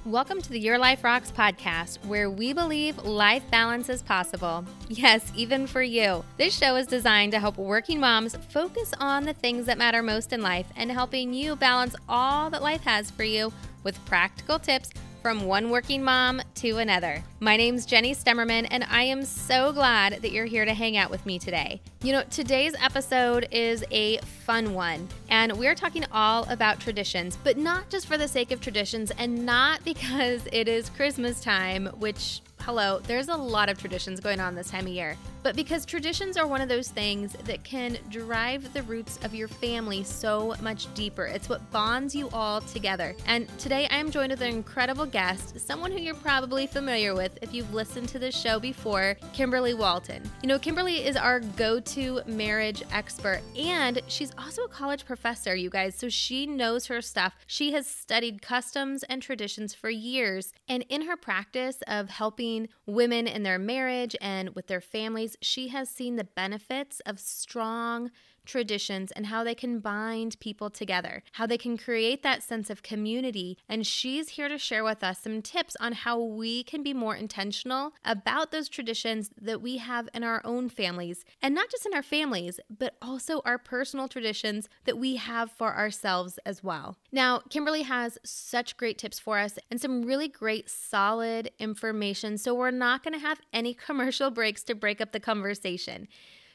Welcome to the Your Life Rocks podcast, where we believe life balance is possible. Yes, even for you. This show is designed to help working moms focus on the things that matter most in life and helping you balance all that life has for you with practical tips from one working mom to another. My name's Jenny Stemmerman, and I am so glad that you're here to hang out with me today. You know, today's episode is a fun one, and we're talking all about traditions, but not just for the sake of traditions and not because it is Christmas time, which, hello, there's a lot of traditions going on this time of year, but because traditions are one of those things that can drive the roots of your family so much deeper. It's what bonds you all together. And today I am joined with an incredible guest, someone who you're probably familiar with if you've listened to this show before, Kimberly Walton. You know, Kimberly is our go-to marriage expert, and she's also a college professor, you guys, so she knows her stuff. She has studied customs and traditions for years, and in her practice of helping women in their marriage and with their families, she has seen the benefits of strong traditions and how they can bind people together, how they can create that sense of community. And she's here to share with us some tips on how we can be more intentional about those traditions that we have in our own families. And not just in our families, but also our personal traditions that we have for ourselves as well. Now, Kimberly has such great tips for us and some really great solid information. So we're not going to have any commercial breaks to break up the conversation.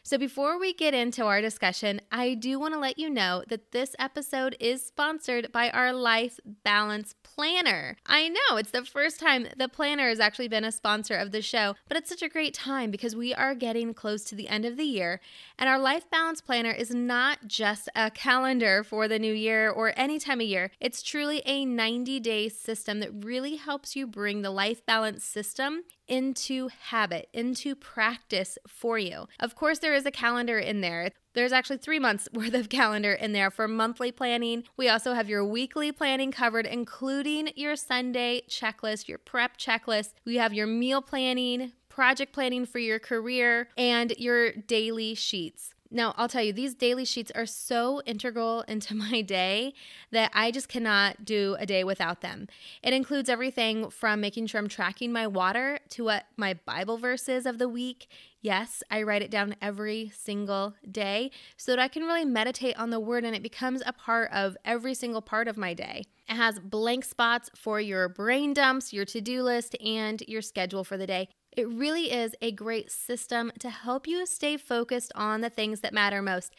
So before we get into our discussion, I do want to let you know that this episode is sponsored by our Life Balance Planner. I know it's the first time the planner has actually been a sponsor of the show, but it's such a great time because we are getting close to the end of the year, and our Life Balance Planner is not just a calendar for the new year or any time of year. It's truly a 90-day system that really helps you bring the life balance system into habit, into practice for you. Of course, there is a calendar in there. There's actually 3 months worth of calendar in there for monthly planning. We also have your weekly planning covered, including your Sunday checklist, your prep checklist. We have your meal planning, project planning for your career, and your daily sheets. Now, I'll tell you, these daily sheets are so integral into my day that I just cannot do a day without them. It includes everything from making sure I'm tracking my water to what my Bible verse is of the week. Yes, I write it down every single day so that I can really meditate on the word and it becomes a part of every single part of my day. It has blank spots for your brain dumps, your to-do list, and your schedule for the day. It really is a great system to help you stay focused on the things that matter most.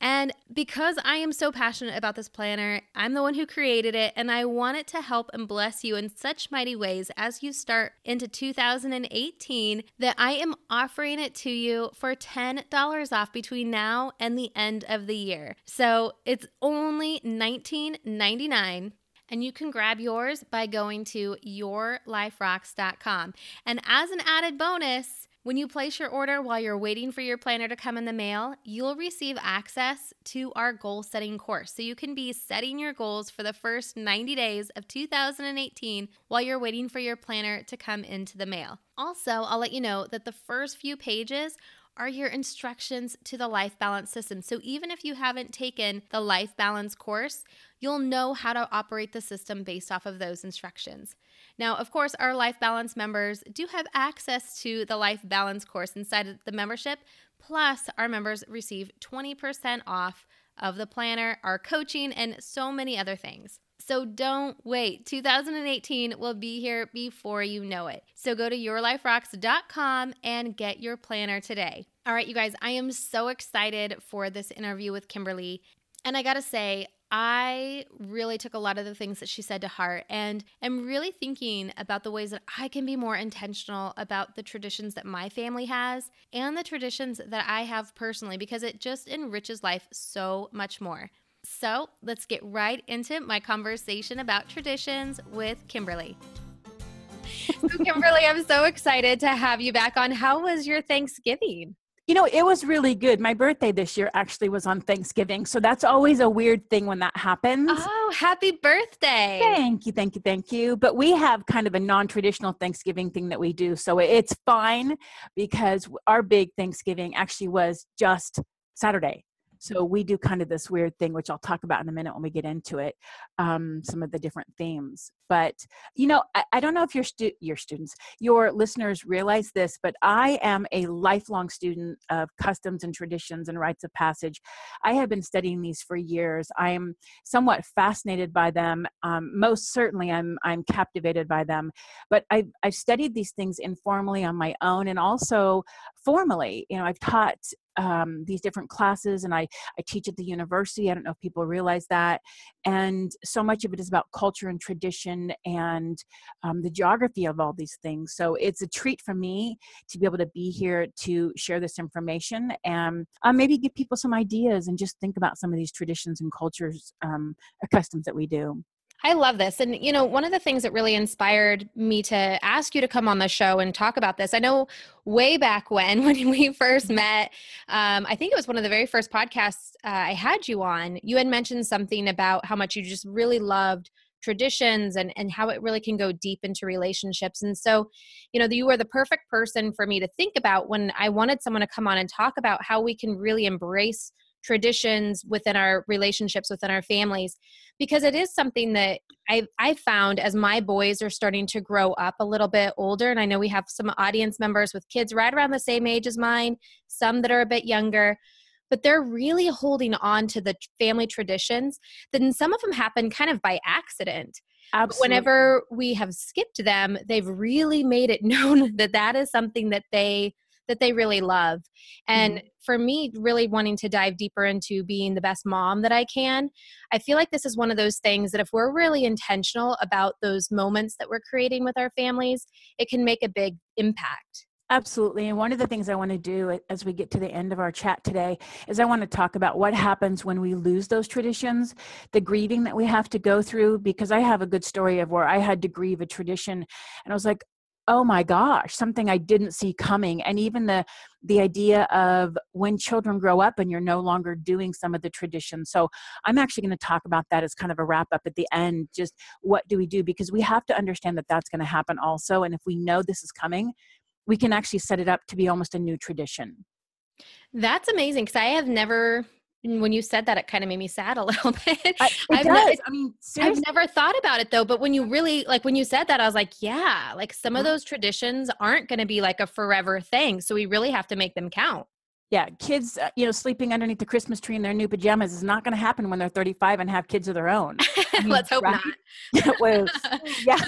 And because I am so passionate about this planner, I'm the one who created it, and I want it to help and bless you in such mighty ways as you start into 2018 that I am offering it to you for $10 off between now and the end of the year. So it's only $19.99. And you can grab yours by going to yourliferocks.com. And as an added bonus, when you place your order while you're waiting for your planner to come in the mail, you'll receive access to our goal setting course. So you can be setting your goals for the first 90 days of 2018 while you're waiting for your planner to come into the mail. Also, I'll let you know that the first few pages are your instructions to the life balance system. So even if you haven't taken the life balance course, you'll know how to operate the system based off of those instructions. Now, of course, our life balance members do have access to the life balance course inside of the membership. Plus, our members receive 20% off of the planner, our coaching, and so many other things. So don't wait. 2018 will be here before you know it. So go to yourliferocks.com and get your planner today. All right, you guys, I am so excited for this interview with Kimberly. And I gotta say, I really took a lot of the things that she said to heart and am really thinking about the ways that I can be more intentional about the traditions that my family has and the traditions that I have personally, because it just enriches life so much more. So let's get right into my conversation about traditions with Kimberly. So Kimberly, I'm so excited to have you back on. How was your Thanksgiving? You know, it was really good. My birthday this year actually was on Thanksgiving. So that's always a weird thing when that happens. Oh, happy birthday. Thank you, thank you, thank you. But we have kind of a non-traditional Thanksgiving thing that we do. So it's fine because our big Thanksgiving actually was just Saturday. So we do kind of this weird thing, which I'll talk about in a minute when we get into it, some of the different themes. But, I don't know if your listeners realize this, but I am a lifelong student of customs and traditions and rites of passage. I have been studying these for years. I am somewhat fascinated by them. Most certainly, I'm captivated by them. But I've studied these things informally on my own, and also formally. I've taught these different classes, and I teach at the university. I don't know if people realize that. And so much of it is about culture and tradition and the geography of all these things. So it's a treat for me to be able to be here to share this information and maybe give people some ideas and just think about some of these traditions and cultures, customs that we do. I love this. And, one of the things that really inspired me to ask you to come on the show and talk about this, I know way back when we first met, I think it was one of the very first podcasts I had you on, you had mentioned something about how much you just really loved traditions and how it really can go deep into relationships. And so, you were the perfect person for me to think about when I wanted someone to come on and talk about how we can really embrace traditions within our relationships, within our families, because it is something that I found as my boys are starting to grow up a little bit older. And I know we have some audience members with kids right around the same age as mine, some that are a bit younger, but they're really holding on to the family traditions. Then some of them happen kind of by accident. Absolutely. Whenever we have skipped them, they've really made it known that is something that they really love. And for me, really wanting to dive deeper into being the best mom that I can, I feel like this is one of those things that if we're really intentional about those moments that we're creating with our families, it can make a big impact. Absolutely. And one of the things I want to do as we get to the end of our chat today is I want to talk about what happens when we lose those traditions, the grieving that we have to go through, because I have a good story of where I had to grieve a tradition and I was like, oh my gosh, something I didn't see coming. And even the idea of when children grow up and you're no longer doing some of the traditions. So I'm actually going to talk about that as kind of a wrap up at the end. Just what do we do? Because we have to understand that that's going to happen also. And if we know this is coming, we can actually set it up to be almost a new tradition. That's amazing, because I have never, when you said that, it kind of made me sad a little bit. Seriously. I've never thought about it though, but when you really, when you said that, I was like, yeah, some of those traditions aren't going to be like a forever thing. So we really have to make them count. Yeah, kids, sleeping underneath the Christmas tree in their new pajamas is not going to happen when they're 35 and have kids of their own. Let's hope right? not. Well, yeah.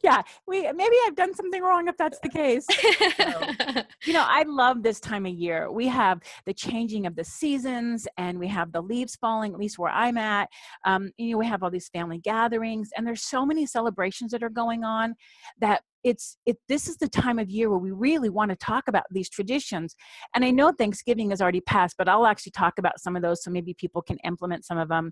Yeah, maybe I've done something wrong if that's the case. So, I love this time of year. We have the changing of the seasons and we have the leaves falling, at least where I'm at. We have all these family gatherings and there's so many celebrations that are going on that this is the time of year where we really want to talk about these traditions. And I know Thanksgiving has already passed, but I'll actually talk about some of those so maybe people can implement some of them.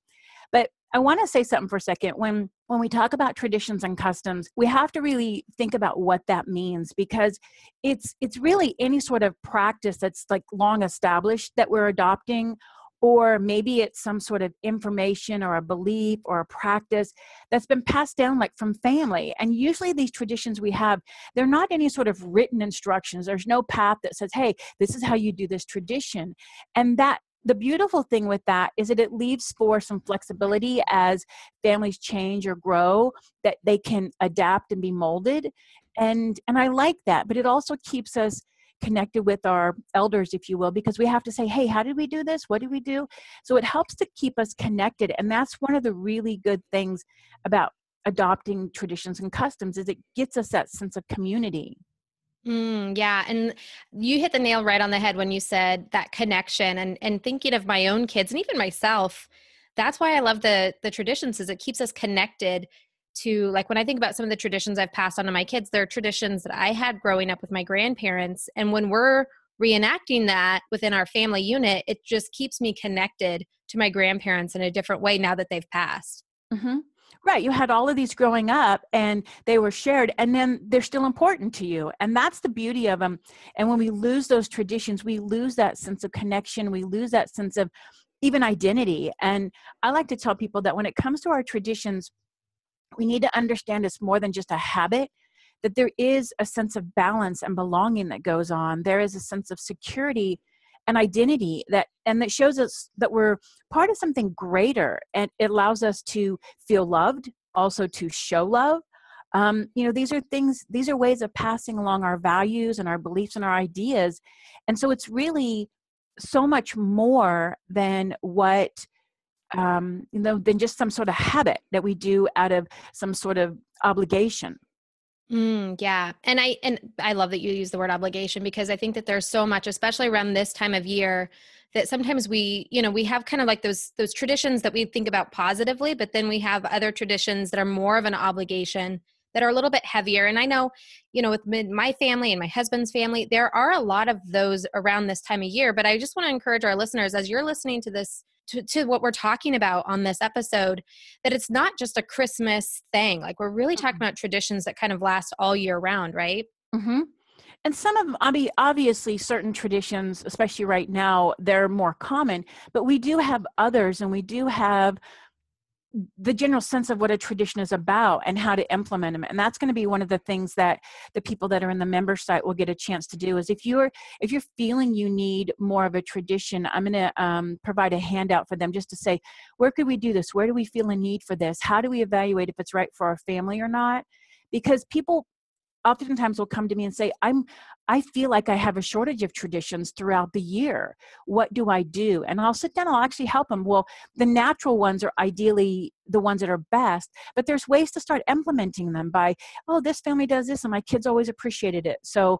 But I want to say something for a second. When we talk about traditions and customs, we have to really think about what that means, because it's really any sort of practice that's long established that we're adopting, or maybe it's some sort of information or a belief or a practice that's been passed down from family. And usually these traditions we have, they're not any sort of written instructions. There's no path that says, hey, this is how you do this tradition. And the beautiful thing with that is that it leaves for some flexibility as families change or grow, that they can adapt and be molded. And I like that, but it also keeps us connected with our elders, if you will, because we have to say, hey, how did we do this? What did we do? So it helps to keep us connected. And that's one of the really good things about adopting traditions and customs, is it gets us that sense of community. Yeah. And you hit the nail right on the head when you said that connection, and thinking of my own kids and even myself. That's why I love the traditions, is it keeps us connected to, when I think about some of the traditions I've passed on to my kids, they're traditions that I had growing up with my grandparents. And when we're reenacting that within our family unit, it just keeps me connected to my grandparents in a different way now that they've passed. Mm-hmm. Right. You had all of these growing up and they were shared, and then they're still important to you. And that's the beauty of them. And when we lose those traditions, we lose that sense of connection. We lose that sense of even identity. And I like to tell people that when it comes to our traditions, we need to understand it's more than just a habit, that there is a sense of balance and belonging that goes on. There is a sense of security an identity that shows us that we're part of something greater, and it allows us to feel loved, also to show love. These are ways of passing along our values and our beliefs and our ideas. And so it's really so much more than than just some sort of habit that we do out of some sort of obligation. Yeah. And I love that you use the word obligation, because I think that there's so much, especially around this time of year, that sometimes we have kind of like those traditions that we think about positively, but then we have other traditions that are more of an obligation, that are a little bit heavier. And I know, with my family and my husband's family, there are a lot of those around this time of year, but I just want to encourage our listeners, as you're listening to this, to what we're talking about on this episode, that it's not just a Christmas thing. Like, we're really talking about traditions that kind of last all year round, right? Mm-hmm. And some of them, obviously certain traditions, especially right now, they're more common, but we do have others, and we do have the general sense of what a tradition is about and how to implement them. And that's going to be one of the things that the people that are in the member site will get a chance to do. Is if you're feeling you need more of a tradition, I'm going to provide a handout for them just to say, where could we do this? Where do we feel a need for this? How do we evaluate if it's right for our family or not? Because people oftentimes will come to me and say, I feel like I have a shortage of traditions throughout the year. What do I do? And I'll sit down, I'll actually help them. Well, the natural ones are ideally the ones that are best, but there's ways to start implementing them by, this family does this and my kids always appreciated it. So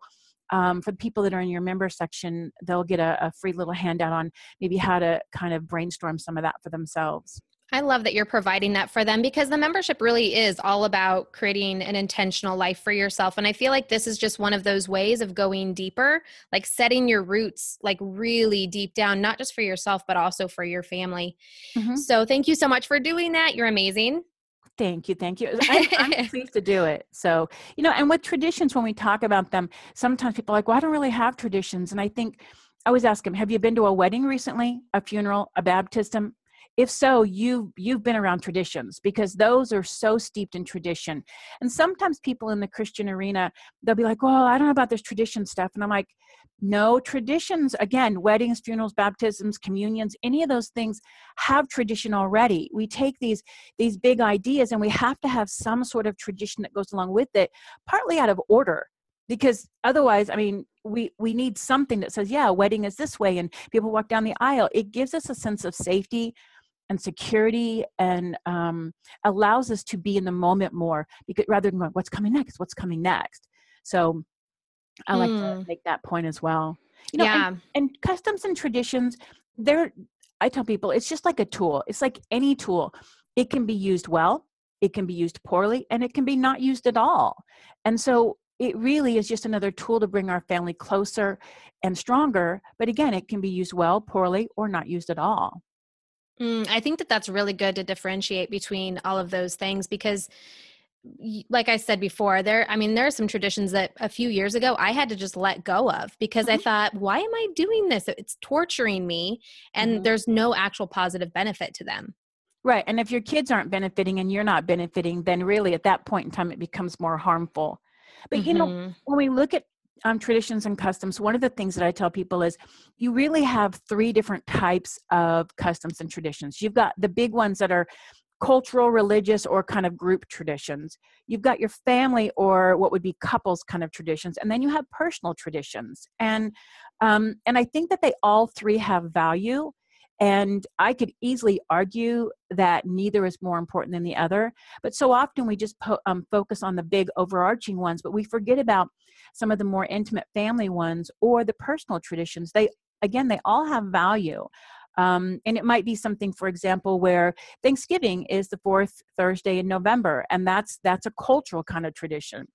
for the people that are in your member section, they'll get a free little handout on maybe how to kind of brainstorm some of that for themselves. I love that you're providing that for them, because the membership really is all about creating an intentional life for yourself. And I feel like this is just one of those ways of going deeper, like setting your roots, like really deep down, not just for yourself, but also for your family. Mm-hmm. So thank you so much for doing that. You're amazing. Thank you. I'm pleased to do it. So, and with traditions, when we talk about them, sometimes people are like, well, I don't really have traditions. And I always ask them, have you been to a wedding recently, a funeral, a baptism? If so, you've been around traditions, because those are so steeped in tradition. And sometimes people in the Christian arena, they'll be like, well, I don't know about this tradition stuff. And I'm like, no, traditions, again, weddings, funerals, baptisms, communions, any of those things have tradition already. We take these big ideas and we have to have some sort of tradition that goes along with it, partly out of order. Because otherwise, we need something that says, yeah, a wedding is this way, and people walk down the aisle. It gives us a sense of safety and security, and allows us to be in the moment more, because rather than going, what's coming next. So I like to make that point as well. And customs and traditions, I tell people, it's just like a tool. It's like any tool. It can be used well, it can be used poorly, and it can be not used at all. And so it really is just another tool to bring our family closer and stronger. But again, it can be used well, poorly, or not used at all. I think that that's really good to differentiate between all of those things, because like I said before, there are some traditions that a few years ago I had to just let go of, because I thought, why am I doing this? It's torturing me, and there's no actual positive benefit to them. Right. And if your kids aren't benefiting and you're not benefiting, then really at that point in time, it becomes more harmful. But, when we look at traditions and customs, one of the things that I tell people is you really have three different types of customs and traditions. You've got the big ones that are cultural, religious, or kind of group traditions. You've got your family or what would be couples kind of traditions. And then you have personal traditions. And I think that they all three have value. And I could easily argue that neither is more important than the other. But so often we just focus on the big overarching ones, but we forget about some of the more intimate family ones or the personal traditions. They all have value. And it might be something, for example, where Thanksgiving is the fourth Thursday in November, and that's a cultural kind of tradition.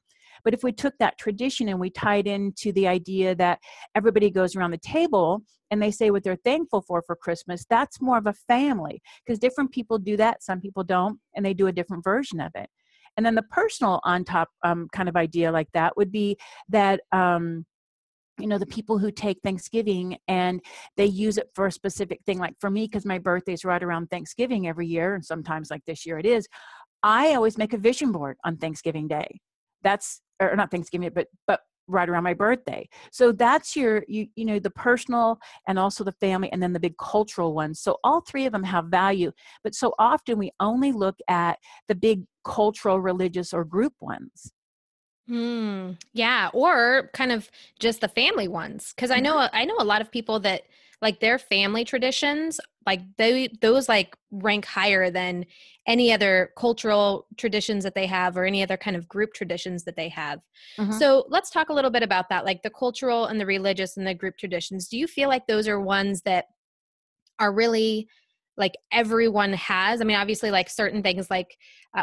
But if we took that tradition and we tied into the idea that everybody goes around the table and they say what they're thankful for Christmas, that's more of a family, because different people do that. Some people don't, and they do a different version of it. And then the personal on top kind of idea like that would be that, the people who take Thanksgiving and they use it for a specific thing. Like for me, because my birthday is right around Thanksgiving every year, and sometimes like this year it is, I always make a vision board on Thanksgiving Day. Or not Thanksgiving, but right around my birthday. So that's the personal and also the family and then the big cultural ones. So all three of them have value, but so often we only look at the big cultural, religious, or group ones. Yeah, or kind of just the family ones. Because I know a lot of people that like their family traditions, like those like rank higher than any other cultural traditions that they have or any other kind of group traditions that they have. Mhm. So let's talk a little bit about that, like the cultural and the religious and the group traditions. Do you feel like those are ones that are really like everyone has? I mean, obviously like certain things like,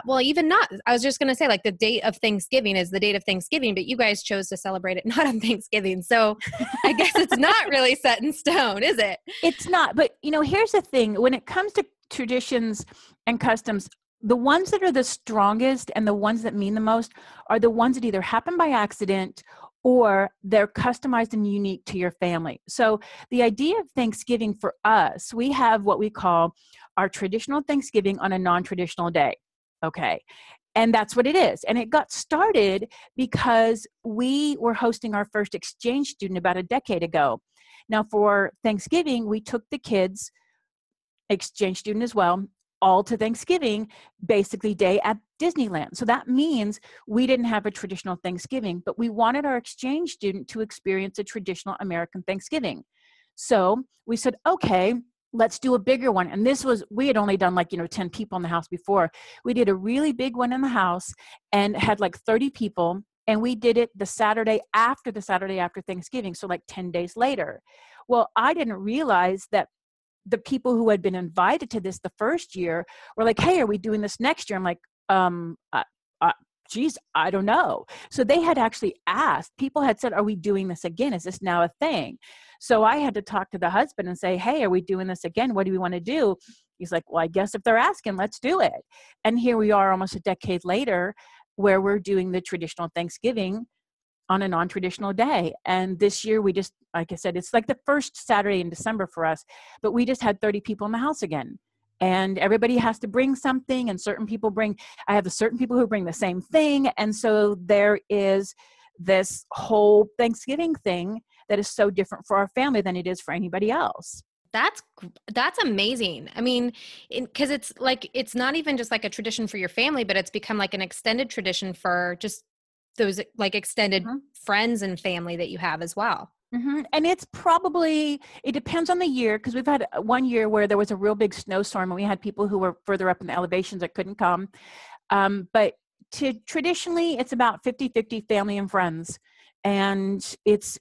well, even not, I was just going to say like the date of Thanksgiving is the date of Thanksgiving, but you guys chose to celebrate it not on Thanksgiving. So I guess it's not really set in stone, is it? It's not, but here's the thing. When it comes to traditions and customs, the ones that are the strongest and the ones that mean the most are the ones that either happen by accident or they're customized and unique to your family. So the idea of Thanksgiving for us, we have what we call our traditional Thanksgiving on a non-traditional day. Okay. And that's what it is. And it got started because we were hosting our first exchange student about a decade ago. Now, for Thanksgiving, we took the kids, exchange student as well, all to Thanksgiving, basically day at Disneyland. So that means we didn't have a traditional Thanksgiving, but we wanted our exchange student to experience a traditional American Thanksgiving. So we said, okay, let's do a bigger one. And we had only done like, 10 people in the house before. We did a really big one in the house and had like 30 people. And we did it the Saturday after Thanksgiving. So like 10 days later. Well, I didn't realize that the people who had been invited to this the first year were like, hey, are we doing this next year? I'm like, geez, I don't know. So they had actually asked, people had said, are we doing this again? Is this now a thing? So I had to talk to the husband and say, hey, are we doing this again? What do we want to do? He's like, well, I guess if they're asking, let's do it. And here we are almost a decade later where we're doing the traditional Thanksgiving on a non-traditional day. And this year we just, like I said, it's like the first Saturday in December for us, but we just had 30 people in the house again. And everybody has to bring something, and I have certain people who bring the same thing. And so there is this whole Thanksgiving thing that is so different for our family than it is for anybody else. That's amazing. I mean, because it's like, it's not even just like a tradition for your family, but it's become like an extended tradition for just those like extended friends and family that you have as well. Mm-hmm. And it depends on the year, because we've had one year where there was a real big snowstorm and we had people who were further up in the elevations that couldn't come. But traditionally, it's about 50-50 family and friends. And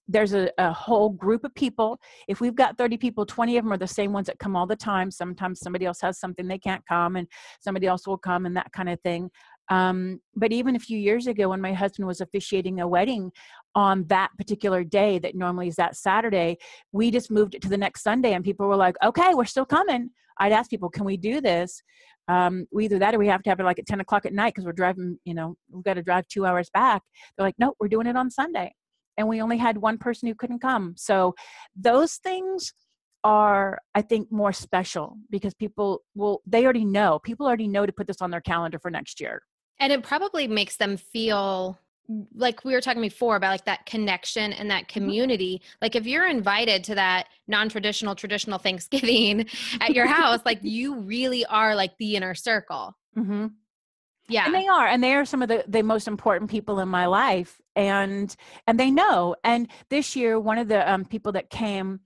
there's a whole group of people. If we've got 30 people, 20 of them are the same ones that come all the time. Sometimes somebody else has something they can't come and somebody else will come and that kind of thing. But even a few years ago when my husband was officiating a wedding on that particular day that normally is that Saturday, we just moved it to the next Sunday and people were like, okay, we're still coming. I'd ask people, can we do this? Either that or we have to have it like at 10 o'clock at night because we're driving, we've got to drive 2 hours back. They're like, no, we're doing it on Sunday. And we only had one person who couldn't come. So those things are, I think, more special because people already know to put this on their calendar for next year. And it probably makes them feel like we were talking before about like that connection and that community. Like if you're invited to that non-traditional, traditional Thanksgiving at your house, like you really are like the inner circle. Mm-hmm. Yeah. And they are some of the most important people in my life. And they know. And this year, one of the people that came,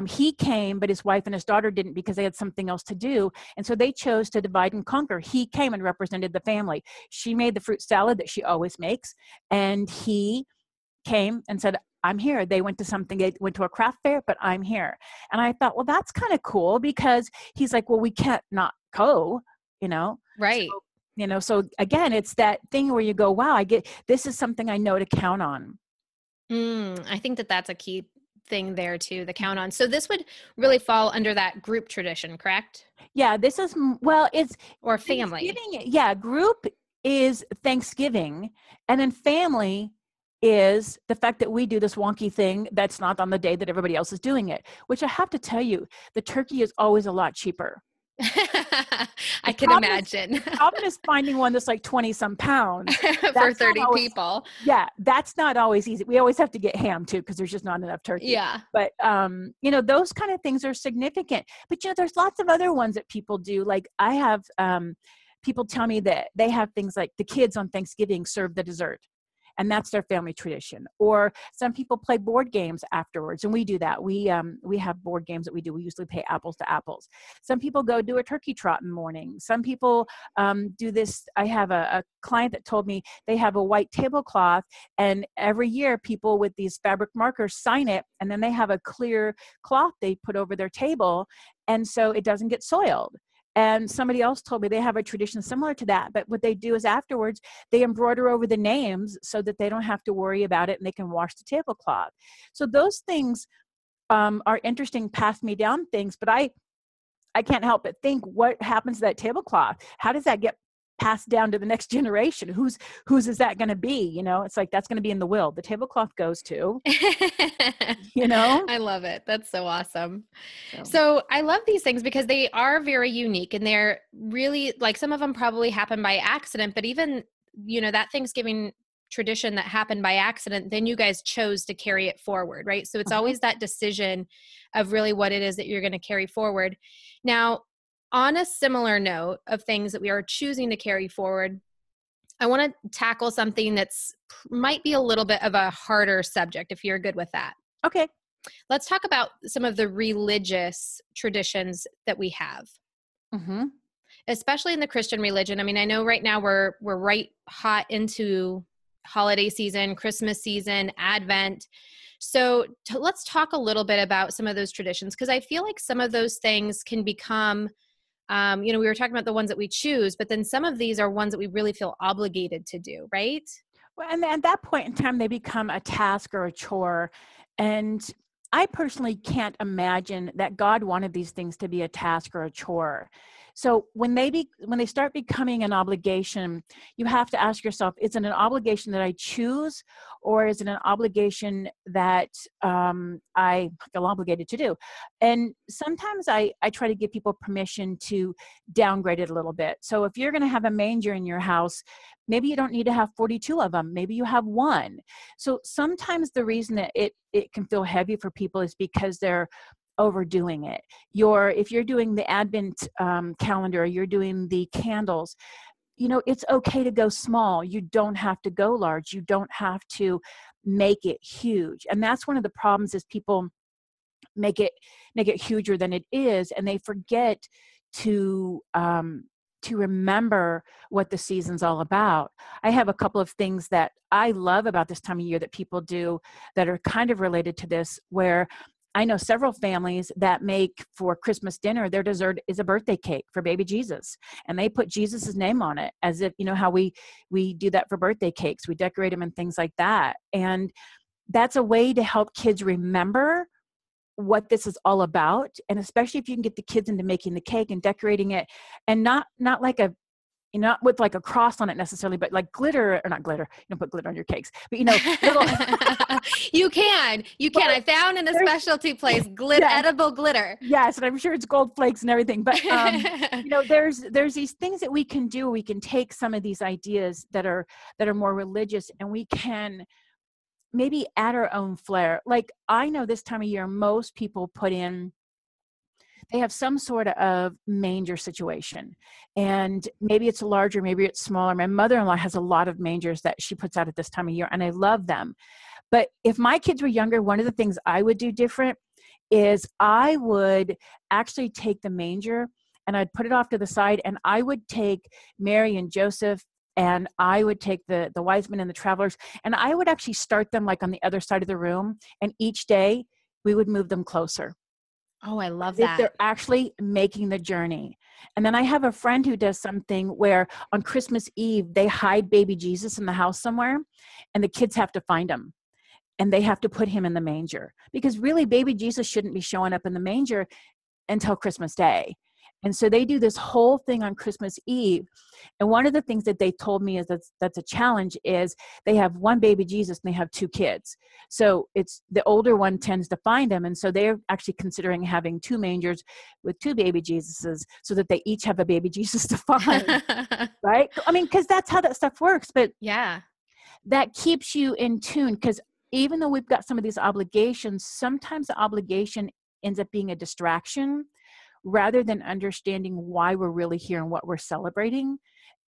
he came, but his wife and his daughter didn't because they had something else to do. And so they chose to divide and conquer. He came and represented the family. She made the fruit salad that she always makes. And he came and said, I'm here. They went to a craft fair, but I'm here. And I thought, well, that's kind of cool because he's like, well, we can't not go, Right. So again, it's that thing where you go, wow, this is something I know to count on. I think that's a key thing there too, the count on. So this would really fall under that group tradition, correct? Yeah, it's or family. Yeah, group is Thanksgiving, and then family is the fact that we do this wonky thing that's not on the day that everybody else is doing it, which I have to tell you, the turkey is always a lot cheaper. I can imagine. The problem is finding one that's like 20 some pounds. For 30 people. Yeah, that's not always easy. We always have to get ham too, because there's just not enough turkey. Yeah. But, those kind of things are significant. But, there's lots of other ones that people do. Like I have people tell me that they have things like the kids on Thanksgiving serve the dessert. And that's their family tradition. Or some people play board games afterwards, and we do that. We have board games that we do. We usually play apples to apples. Some people go do a turkey trot in the morning. Some people do this. I have a client that told me they have a white tablecloth, and every year people with these fabric markers sign it, and then they have a clear cloth they put over their table, and so it doesn't get soiled. And somebody else told me they have a tradition similar to that. But what they do is afterwards, they embroider over the names so that they don't have to worry about it, and they can wash the tablecloth. So those things are interesting, pass me down things. But I can't help but think, what happens to that tablecloth? How does that get passed down to the next generation? Whose is that going to be? It's like, that's going to be in the will. The tablecloth goes to, I love it. That's so awesome. So I love these things because they are very unique, and they're really, like, some of them probably happen by accident, but even, that Thanksgiving tradition that happened by accident, then you guys chose to carry it forward, right? So it's always that decision of really what it is that you're going to carry forward. Now, on a similar note of things that we are choosing to carry forward, I want to tackle something that's might be a little bit of a harder subject, if you're good with that. Okay. Let's talk about some of the religious traditions that we have, especially in the Christian religion. I mean, I know right now we're right hot into holiday season, Christmas season, Advent. So let's talk a little bit about some of those traditions, because I feel like some of those things can become we were talking about the ones that we choose, but then some of these are ones that we really feel obligated to do, right? Well, and at that point in time, they become a task or a chore. And I personally can't imagine that God wanted these things to be a task or a chore. So when they start becoming an obligation, you have to ask yourself, is it an obligation that I choose, or is it an obligation that I feel obligated to do? And sometimes I try to give people permission to downgrade it a little bit. So if you're going to have a manger in your house, maybe you don't need to have 42 of them. Maybe you have one. So sometimes the reason that it can feel heavy for people is because they're overdoing it. If you're doing the Advent calendar, you're doing the candles, it's okay to go small. You don't have to go large. You don't have to make it huge. And that's one of the problems, is people make it huger than it is, and they forget to remember what the season's all about. I have a couple of things that I love about this time of year that people do that are kind of related to this, where I know several families that make for Christmas dinner, their dessert is a birthday cake for baby Jesus. And they put Jesus's name on it, as if, how we do that for birthday cakes. We decorate them and things like that. And that's a way to help kids remember what this is all about. And especially if you can get the kids into making the cake and decorating it, and not like not with like a cross on it necessarily, but like glitter, or not glitter. You don't put glitter on your cakes, but little. You can. Well, I found in a specialty place, edible glitter. Yes, and I'm sure it's gold flakes and everything. But there's these things that we can do. We can take some of these ideas that are more religious, and we can maybe add our own flair. Like, I know this time of year, most people they have some sort of manger situation, and maybe it's larger, maybe it's smaller. My mother-in-law has a lot of mangers that she puts out at this time of year, and I love them. But if my kids were younger, one of the things I would do different is I would actually take the manger and I'd put it off to the side, and I would take Mary and Joseph, and I would take the wise men and the travelers, and I would actually start them like on the other side of the room, and each day we would move them closer. Oh, I love that. They're actually making the journey. And then I have a friend who does something where on Christmas Eve, they hide baby Jesus in the house somewhere, and the kids have to find him, and they have to put him in the manger, because really baby Jesus shouldn't be showing up in the manger until Christmas Day. And so they do this whole thing on Christmas Eve. And one of the things that they told me is that's a challenge is they have one baby Jesus and they have two kids. So it's the older one tends to find them. And so they're actually considering having two mangers with two baby Jesuses so that they each have a baby Jesus to find. Right? I mean, because that's how that stuff works. But yeah, that keeps you in tune, because even though we've got some of these obligations, sometimes the obligation ends up being a distraction rather than understanding why we're really here and what we're celebrating.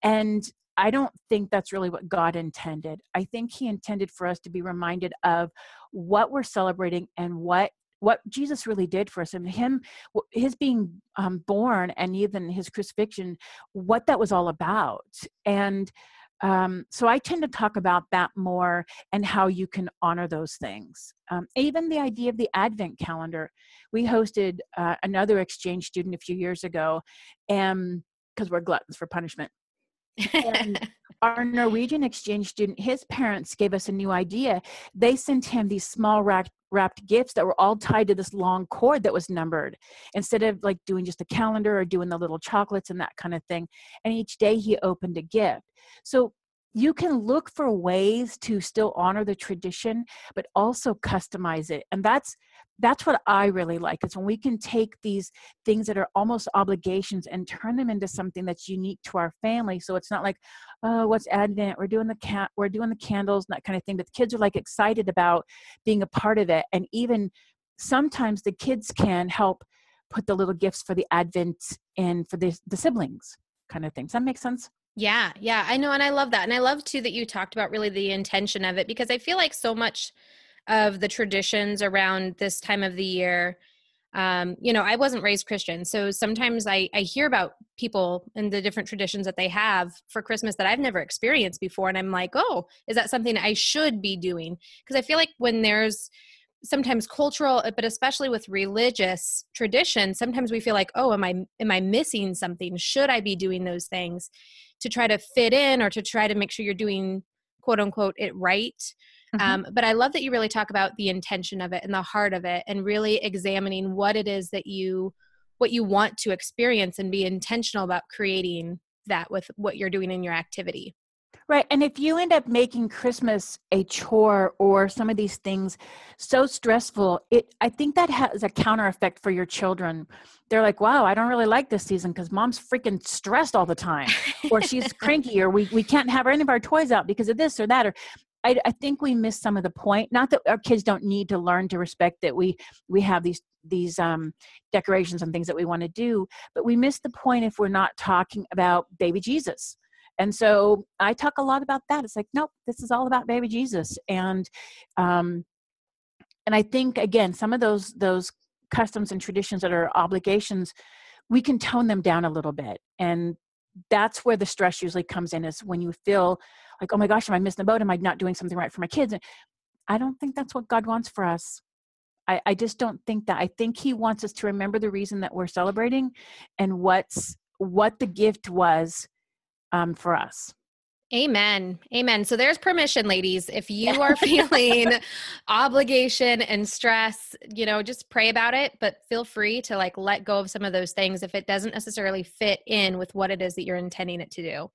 And I don't think that's really what God intended. I think he intended for us to be reminded of what we're celebrating and what Jesus really did for us, and his being born and even his crucifixion, what that was all about. And so I tend to talk about that more and how you can honor those things. Even the idea of the Advent calendar. We hosted another exchange student a few years ago, and because we're gluttons for punishment. And our Norwegian exchange student, his parents gave us a new idea. They sent him these small wrapped gifts that were all tied to this long cord that was numbered, instead of like doing just a calendar or doing the little chocolates and that kind of thing. And each day he opened a gift. So you can look for ways to still honor the tradition, but also customize it. And that's what I really like, is when we can take these things that are almost obligations and turn them into something that's unique to our family. So it's not like, oh, what's Advent? We're doing the candles and that kind of thing. But the kids are like excited about being a part of it. And even sometimes the kids can help put the little gifts for the Advent in for the siblings kind of thing. Does that make sense? Yeah, I know. And I love that. And I love too that you talked about really the intention of it, because I feel like so much of the traditions around this time of the year, I wasn't raised Christian. So sometimes I hear about people and the different traditions that they have for Christmas that I've never experienced before. And I'm like, oh, is that something I should be doing? Because I feel like when there's sometimes cultural, but especially with religious tradition, sometimes we feel like, oh, am I missing something? Should I be doing those things to try to fit in or to try to make sure you're doing quote unquote it right? Mm-hmm. But I love that you really talk about the intention of it and the heart of it, and really examining what it is that what you want to experience, and be intentional about creating that with what you're doing in your activity. Right. And if you end up making Christmas a chore or some of these things so stressful, I think that has a counter effect for your children. They're like, wow, I don't really like this season because mom's freaking stressed all the time, or she's cranky, or we can't have any of our toys out because of this or that. Or I think we miss some of the point. Not that our kids don't need to learn to respect that we have these decorations and things that we want to do, but we miss the point if we're not talking about baby Jesus. And so I talk a lot about that. It's like, nope, this is all about baby Jesus. And I think, again, some of those customs and traditions that are obligations, we can tone them down a little bit. And that's where the stress usually comes in, is when you feel like, oh my gosh, am I missing the boat? Am I not doing something right for my kids? And I don't think that's what God wants for us. I just don't think that. I think he wants us to remember the reason that we're celebrating and what the gift was for us. Amen. So there's permission, ladies. If you are feeling obligation and stress, just pray about it, but feel free to let go of some of those things if it doesn't necessarily fit in with what it is that you're intending it to do.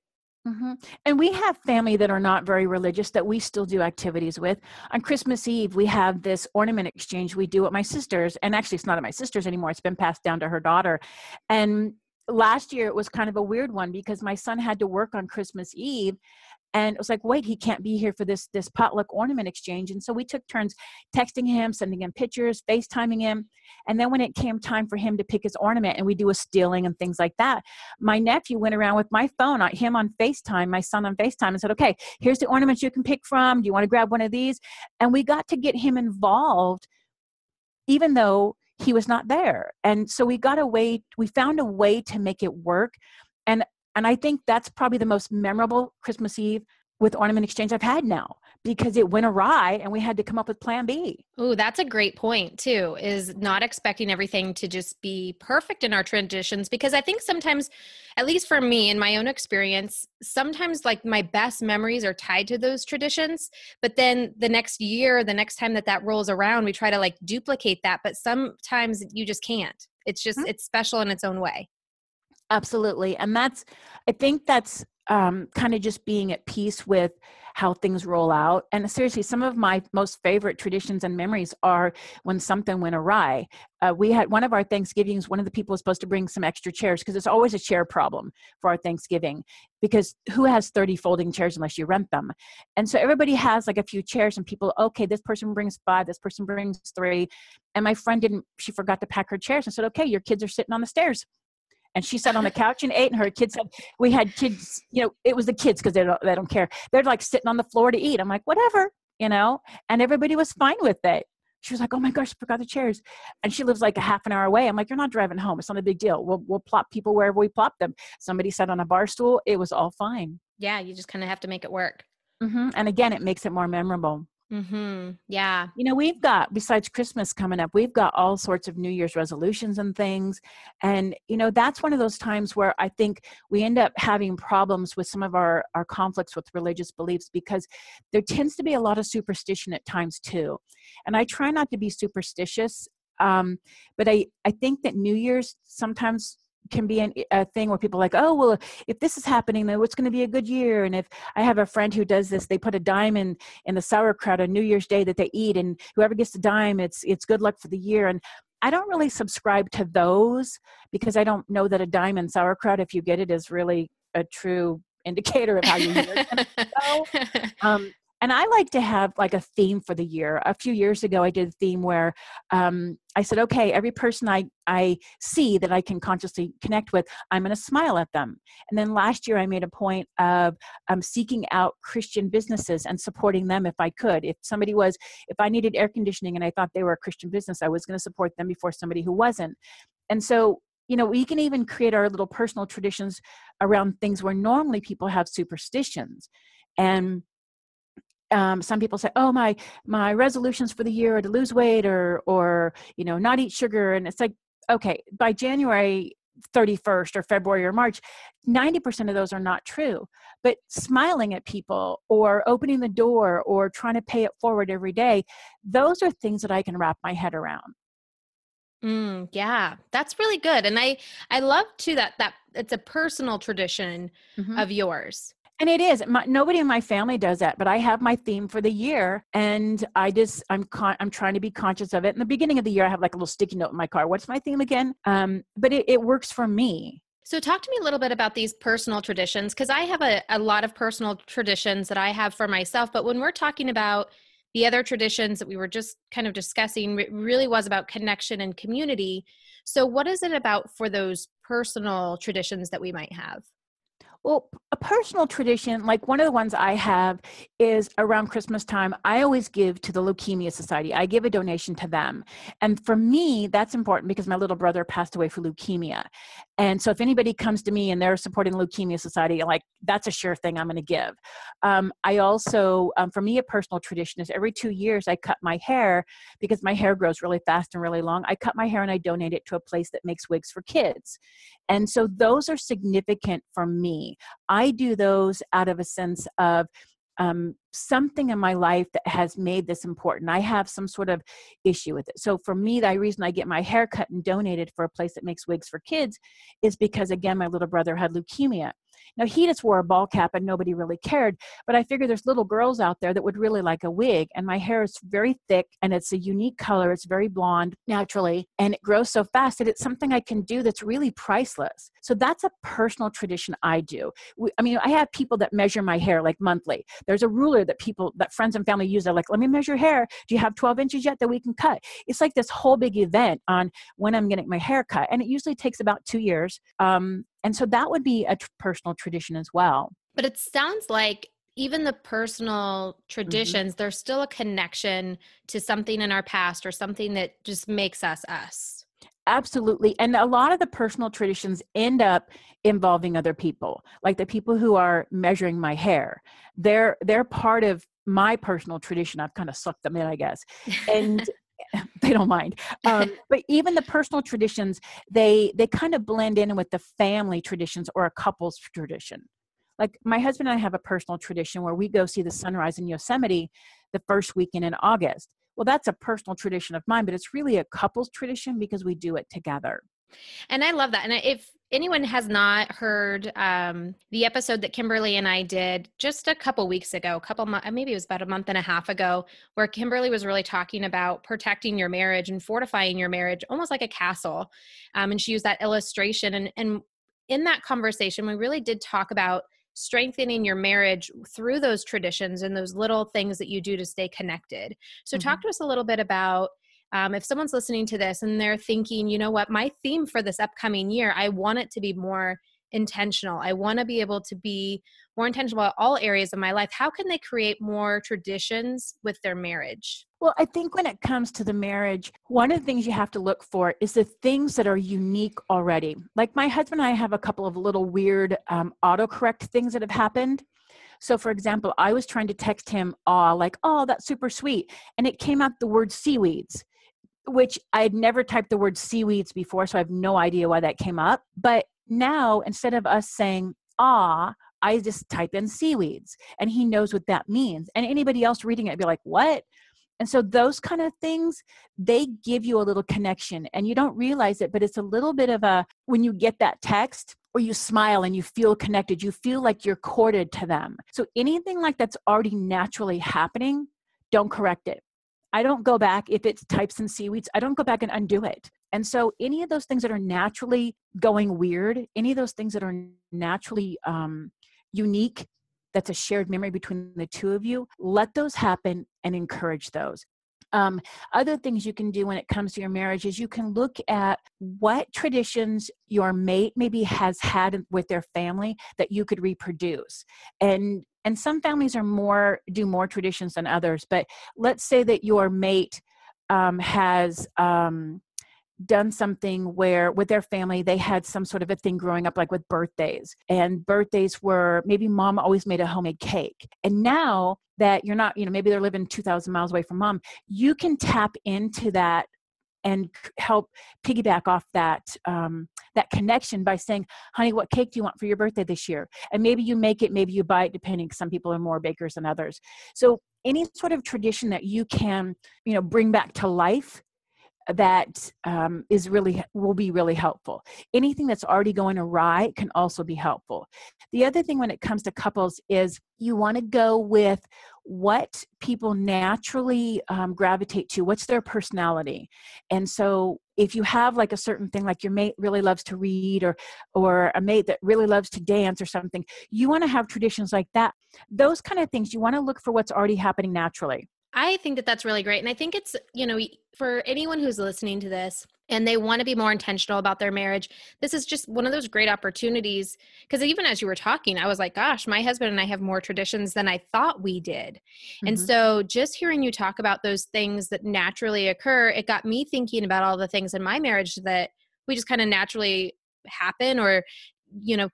Mm-hmm. And we have family that are not very religious that we still do activities with. On Christmas Eve, we have this ornament exchange we do at my sister's. And actually, it's not at my sister's anymore. It's been passed down to her daughter. And last year, it was kind of a weird one because my son had to work on Christmas Eve. And it was like, wait, he can't be here for this potluck ornament exchange. And so we took turns texting him, sending him pictures, FaceTiming him. And then when it came time for him to pick his ornament, and we do a stealing and things like that, my nephew went around with my phone, him on FaceTime, my son on FaceTime, and said, okay, here's the ornaments you can pick from. Do you want to grab one of these? And we got to get him involved, even though he was not there. And so we found a way to make it work. And I think that's probably the most memorable Christmas Eve with Ornament Exchange I've had now, because it went awry and we had to come up with plan B. Ooh, that's a great point too, is not expecting everything to just be perfect in our traditions. Because I think sometimes, at least for me in my own experience, sometimes my best memories are tied to those traditions. But then the next year, the next time that rolls around, we try to duplicate that. But sometimes you just can't. It's just, it's special in its own way. Absolutely. And I think that's kind of just being at peace with how things roll out. And seriously, some of my most favorite traditions and memories are when something went awry. We had one of our Thanksgivings, one of the people was supposed to bring some extra chairs because there's always a chair problem for our Thanksgiving, because who has 30 folding chairs unless you rent them? And so everybody has like a few chairs, and people, okay, this person brings 5, this person brings 3. And my friend she forgot to pack her chairs. I said, okay, your kids are sitting on the stairs. And she sat on the couch and ate, and her kids said, we had kids, it was the kids because they don't care. They're like sitting on the floor to eat. I'm like, whatever, and everybody was fine with it. She was like, oh my gosh, I forgot the chairs. And she lives like a half an hour away. I'm like, you're not driving home. It's not a big deal. We'll plop people wherever we plop them. Somebody sat on a bar stool. It was all fine. Yeah. You just kind of have to make it work. Mm-hmm. And again, it makes it more memorable. Mm-hmm. Yeah. We've got, besides Christmas coming up, we've got all sorts of New Year's resolutions and things. And, that's one of those times where I think we end up having problems with some of our conflicts with religious beliefs, because there tends to be a lot of superstition at times too. And I try not to be superstitious. But I think that New Year's sometimes can be a thing where people are like, oh, well, if this is happening, then it's going to be a good year. And if I have a friend who does this, they put a dime in the sauerkraut on New Year's Day that they eat, and whoever gets the dime, it's good luck for the year. And I don't really subscribe to those, because I don't know that a dime in sauerkraut, if you get it, is really a true indicator of how your year is going to go. And I like to have like a theme for the year. A few years ago, I did a theme where I said, okay, every person I see that I can consciously connect with, I'm going to smile at them. And then last year, I made a point of seeking out Christian businesses and supporting them if I could. If I needed air conditioning and I thought they were a Christian business, I was going to support them before somebody who wasn't. And so, we can even create our little personal traditions around things where normally people have superstitions. And some people say, oh, my resolutions for the year are to lose weight or not eat sugar. And it's like, okay, by January 31st or February or March, 90% of those are not true. But smiling at people or opening the door or trying to pay it forward every day, those are things that I can wrap my head around. Yeah, that's really good. And I love too that it's a personal tradition of yours. And it is. Nobody in my family does that, but I have my theme for the year, and I'm trying to be conscious of it. In the beginning of the year, I have like a little sticky note in my car. What's my theme again? But it works for me. So talk to me a little bit about these personal traditions, because I have a lot of personal traditions that I have for myself. But when we're talking about the other traditions that we were just kind of discussing, it really was about connection and community. So what is it about for those personal traditions that we might have? Well, a personal tradition, like one of the ones I have is around Christmas time, I always give to the Leukemia Society. I give a donation to them. And for me, that's important because my little brother passed away from leukemia. And so if anybody comes to me and they're supporting the Leukemia Society, like that's a sure thing I'm going to give. I also, for me, a personal tradition is every 2 years I cut my hair because my hair grows really fast and really long. I cut my hair and I donate it to a place that makes wigs for kids. And so those are significant for me. I do those out of a sense of something in my life that has made this important. I have some sort of issue with it. So for me, the reason I get my hair cut and donated for a place that makes wigs for kids is because, again, my little brother had leukemia. Now, he just wore a ball cap and nobody really cared, but I figure there's little girls out there that would really like a wig, and my hair is very thick and it's a unique color. It's very blonde naturally, and it grows so fast that it's something I can do that's really priceless. So that's a personal tradition I do. I have people that measure my hair like monthly. There's a ruler that friends and family use. They're like, let me measure hair. Do you have 12 inches yet that we can cut? It's like this whole big event on when I'm getting my hair cut. And it usually takes about 2 years. And so that would be a personal tradition as well. But it sounds like even the personal traditions, there's still a connection to something in our past or something that just makes us us. Absolutely. And a lot of the personal traditions end up involving other people, like the people who are measuring my hair. They're part of my personal tradition. I've kind of sucked them in, I guess. And they don't mind. But even the personal traditions, they kind of blend in with the family traditions or a couple's tradition. Like my husband and I have a personal tradition where we go see the sunrise in Yosemite the first weekend in August. Well, that's a personal tradition of mine, but it's really a couple's tradition because we do it together. And I love that. And anyone has not heard the episode that Kimberly and I did just a couple weeks ago, maybe it was about a month and a half ago, where Kimberly was really talking about protecting your marriage and fortifying your marriage, almost like a castle. And she used that illustration. And in that conversation, we really did talk about strengthening your marriage through those traditions and those little things that you do to stay connected. So talk to us a little bit about if someone's listening to this and they're thinking, you know what, my theme for this upcoming year, I want it to be more intentional. I want to be able to be more intentional about all areas of my life. How can they create more traditions with their marriage? Well, I think when it comes to the marriage, one of the things you have to look for is the things that are unique already. Like my husband and I have a couple of little weird autocorrect things that have happened. So for example, I was trying to text him, like, oh, that's super sweet. And it came out the word seaweeds, which I had never typed the word seaweeds before. So I have no idea why that came up. But now instead of us saying, I just type in seaweeds and he knows what that means. And anybody else reading it would be like, what? And so those kind of things, they give you a little connection and you don't realize it, but it's a little bit of when you get that text or you smile and you feel connected, you feel like you're courted to them. So anything like that's already naturally happening, don't correct it. I don't go back if it's types and seaweeds, I don't go back and undo it. And so any of those things that are naturally going weird, any of those things that are naturally unique, that's a shared memory between the two of you, let those happen and encourage those. Other things you can do when it comes to your marriage is you can look at what traditions your mate maybe has had with their family that you could reproduce. And some families do more traditions than others, but let's say that your mate has done something where with their family, they had some sort of a thing growing up, like with birthdays, and birthdays were maybe mom always made a homemade cake. And now that you're not, maybe they're living 2,000 miles away from mom, you can tap into that and help piggyback off that connection by saying, honey, what cake do you want for your birthday this year? And maybe you make it, maybe you buy it, depending, some people are more bakers than others. So any sort of tradition that you can, bring back to life, that will be really helpful. Anything that's already going awry can also be helpful. The other thing when it comes to couples is you want to go with what people naturally gravitate to. What's their personality? And so if you have like a certain thing, like your mate really loves to read or a mate that really loves to dance or something, you want to have traditions like that. Those kind of things, you want to look for what's already happening naturally. I think that that's really great. And I think it's, for anyone who's listening to this and they want to be more intentional about their marriage, this is just one of those great opportunities. Because even as you were talking, I was like, gosh, my husband and I have more traditions than I thought we did. Mm-hmm. And so just hearing you talk about those things that naturally occur, it got me thinking about all the things in my marriage that we just kind of naturally happen, or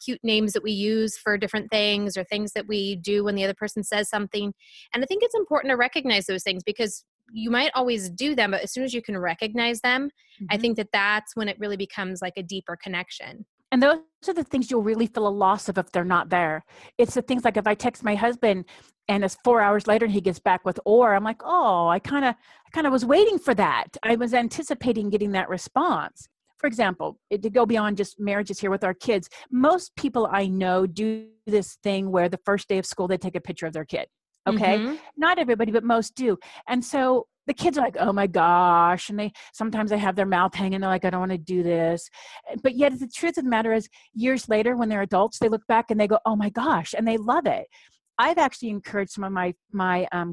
cute names that we use for different things, or things that we do when the other person says something. And I think it's important to recognize those things, because you might always do them, but as soon as you can recognize them, mm-hmm. I think that that's when it really becomes like a deeper connection. And those are the things you'll really feel a loss of if they're not there. It's the things like if I text my husband and it's 4 hours later and he gets back with "or," I'm like, oh, I kind of was waiting for that. I was anticipating getting that response. For example, to go beyond just marriages here with our kids, most people I know do this thing where the first day of school, they take a picture of their kid. Okay. Mm-hmm. Not everybody, but most do. And so the kids are like, oh my gosh. And sometimes they have their mouth hanging. They're like, I don't want to do this. But yet the truth of the matter is, years later, when they're adults, they look back and they go, oh my gosh. And they love it. I've actually encouraged some of my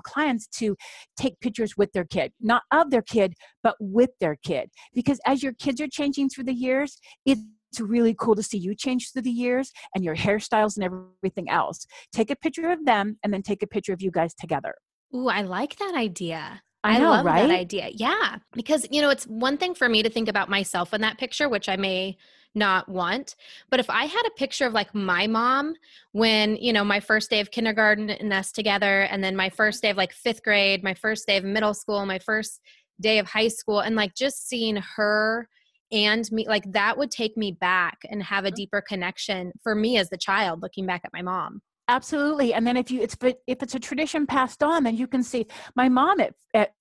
clients to take pictures with their kid, not of their kid, but with their kid. Because as your kids are changing through the years, it's really cool to see you change through the years and your hairstyles and everything else. Take a picture of them and then take a picture of you guys together. Ooh, I like that idea. I know, love right? that idea. Yeah. Because, it's one thing for me to think about myself in that picture, which I may not want. But if I had a picture of like my mom when, my first day of kindergarten and us together, and then my first day of like 5th grade, my first day of middle school, my first day of high school, and like just seeing her and me, like that would take me back and have a deeper connection for me as the child looking back at my mom. Absolutely. And then if it's a tradition passed on, then you can see my mom at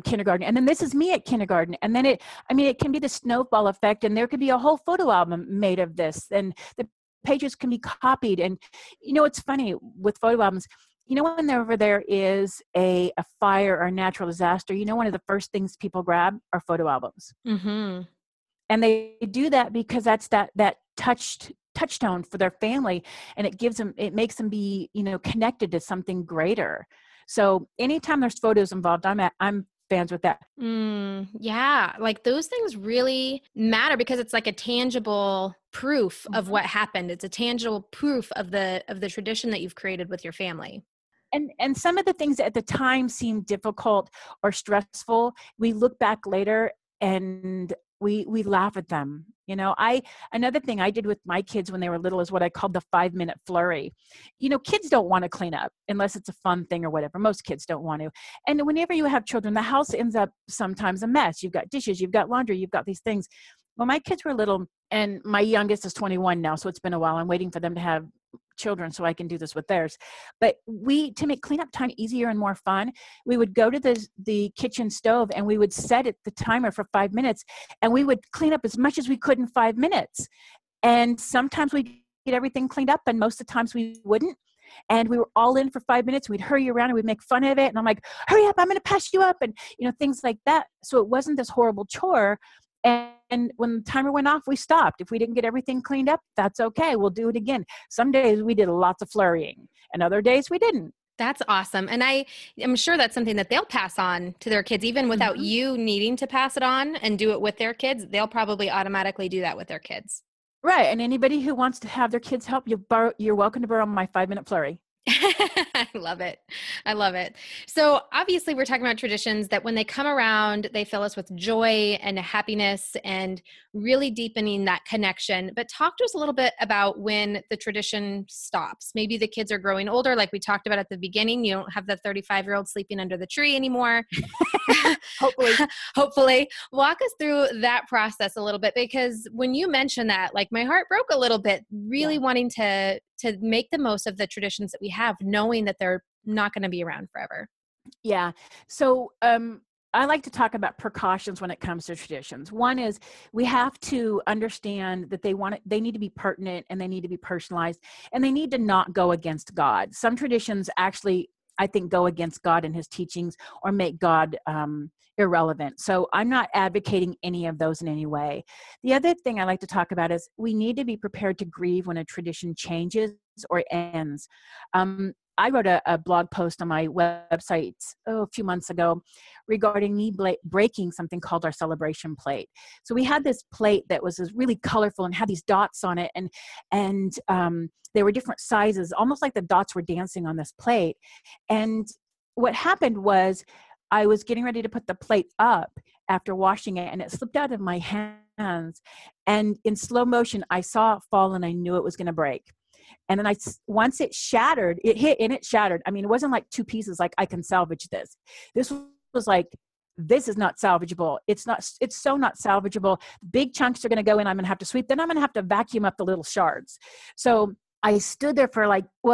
kindergarten. And then this is me at kindergarten. And then it can be the snowball effect, and there could be a whole photo album made of this, and the pages can be copied. And, it's funny with photo albums, whenever there is a fire or a natural disaster, one of the first things people grab are photo albums. Mm-hmm. And they do that because that's that touchstone for their family. And it makes them be, connected to something greater. So anytime there's photos involved, I'm fans with that. Yeah. Like those things really matter because it's like a tangible proof of what happened. It's a tangible proof of the tradition that you've created with your family. And some of the things at the time seemed difficult or stressful, we look back later and we laugh at them. Another thing I did with my kids when they were little is what I called the 5-minute flurry. Kids don't want to clean up unless it's a fun thing or whatever. Most kids don't want to. And whenever you have children, the house ends up sometimes a mess. You've got dishes, you've got laundry, you've got these things. When my kids were little, and my youngest is 21 now, so it's been a while. I'm waiting for them to have children so I can do this with theirs. But to make cleanup time easier and more fun, we would go to the kitchen stove and we would set the timer for 5 minutes, and we would clean up as much as we could in 5 minutes. And sometimes we'd get everything cleaned up, and most of the times we wouldn't. And we were all in for 5 minutes. We'd hurry around and we'd make fun of it. And I'm like, hurry up, I'm going to pass you up. And, things like that. So it wasn't this horrible chore. And when the timer went off, we stopped. If we didn't get everything cleaned up, that's okay. We'll do it again. Some days we did lots of flurrying, and other days we didn't. That's awesome. And I'm sure that's something that they'll pass on to their kids, even without you needing to pass it on and do it with their kids. They'll probably automatically do that with their kids. Right. And anybody who wants to have their kids help, you're welcome to borrow my 5-minute flurry. I love it. I love it. So obviously we're talking about traditions that when they come around, they fill us with joy and happiness and really deepening that connection. But talk to us a little bit about when the tradition stops. Maybe the kids are growing older, like we talked about at the beginning. You don't have the 35-year-old sleeping under the tree anymore. Hopefully. Walk us through that process a little bit, because when you mentioned that, like my heart broke a little bit, really wanting to make the most of the traditions that we have, knowing that they're not going to be around forever. Yeah. So I like to talk about precautions when it comes to traditions. One is we have to understand that they need to be pertinent, and they need to be personalized, and they need to not go against God. Some traditions actually, I think, go against God and his teachings or make God irrelevant. So I'm not advocating any of those in any way. The other thing I like to talk about is we need to be prepared to grieve when a tradition changes or ends. I wrote a blog post on my website a few months ago regarding me breaking something called our celebration plate. So we had this plate that was really colorful and had these dots on it, and they were different sizes, almost like the dots were dancing on this plate. And what happened was I was getting ready to put the plate up after washing it, and it slipped out of my hands. And in slow motion, I saw it fall, and I knew it was going to break. And then once it shattered, it hit and it shattered. I mean, it wasn't like two pieces, like I can salvage this. This was like, this is not salvageable. It's so not salvageable. Big chunks are going to go in. I'm going to have to sweep. Then I'm going to have to vacuum up the little shards. So I stood there for